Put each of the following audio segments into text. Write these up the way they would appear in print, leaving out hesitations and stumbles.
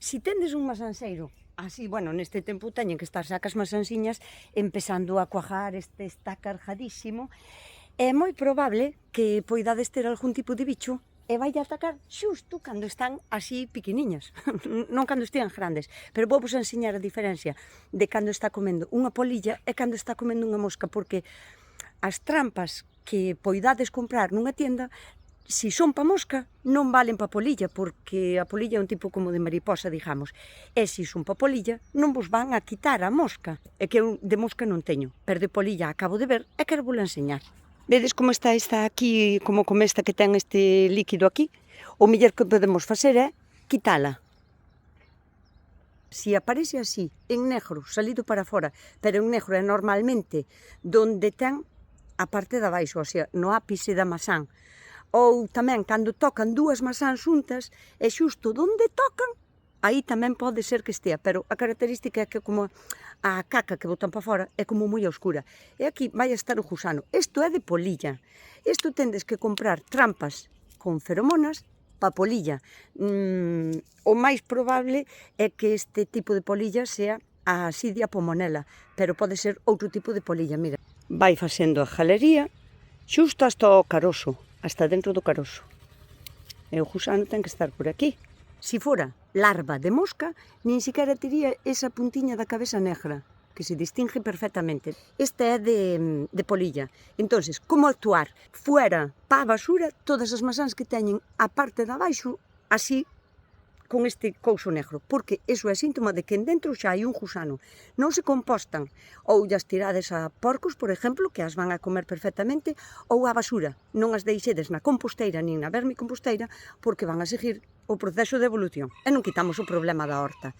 Si tendes un masanseiro, así, bueno, neste tempo teñen que estar sacas masansiñas empezando a cuajar, este está cargadísimo, é moi probable que poidades ter algún tipo de bicho e vai atacar xusto cando están así piqueniñas, non cando estean grandes, pero vou vos enseñar a diferencia de cando está comendo unha polilla e cando está comendo unha mosca, porque as trampas que poidades comprar nunha tienda, si son pa mosca, non valen pa polilla, porque a polilla é un tipo como de mariposa, digamos. E se son pa polilla, non vos van a quitar a mosca. É que eu de mosca non teño, pero de polilla acabo de ver e quero vos enseñar. Vedes como está esta aquí, como esta que ten este líquido aquí? O mellor que podemos facer é quitala. Si aparece así, en negro, salido para fora, pero en negro é normalmente donde ten a parte de abaixo, o sea, no ápice da masán. Ou tamén, cando tocan dúas masáns xuntas, e xusto donde tocan, aí tamén pode ser que estea, pero a característica é que como a caca que botan para fora é como moi oscura. E aquí vai a estar o gusano. Isto é de polilla. Isto tendes que comprar trampas con feromonas pa polilla. O máis probable é que este tipo de polilla sea a Asidia pomonela, pero pode ser outro tipo de polilla, mira. Vai facendo a galería xusto hasta o carozo, hasta dentro do carozo. E o gusano ten que estar por aquí. Si fora larva de mosca, nin siquiera tería esa puntiña da cabeza negra, que se distingue perfectamente. Esta é de polilla. Entonces, como actuar? Fuera pa a basura todas as masáns que teñen a parte de abaixo, así, con este couso negro, porque iso é síntoma de que en dentro xa hai un gusano. Non se compostan, ou as tirades a porcos, por exemplo, que as van a comer perfectamente, ou a basura. Non as deixedes na composteira, nin na vermicomposteira, porque van a seguir o proceso de evolución. E non quitamos o problema da horta.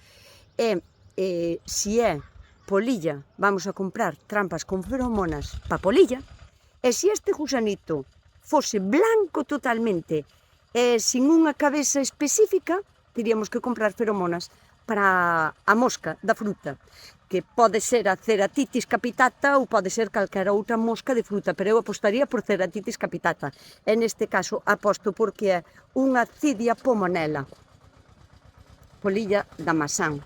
Si é polilla, vamos a comprar trampas con feromonas pa polilla, e se este gusanito fose blanco totalmente, sin unha cabeza específica, teríamos que comprar feromonas para a mosca da fruta, que pode ser a Ceratitis capitata ou pode ser calquera outra mosca de fruta, pero eu apostaría por Ceratitis capitata. E neste caso aposto porque é unha Cidia pomonela, polilla da masán.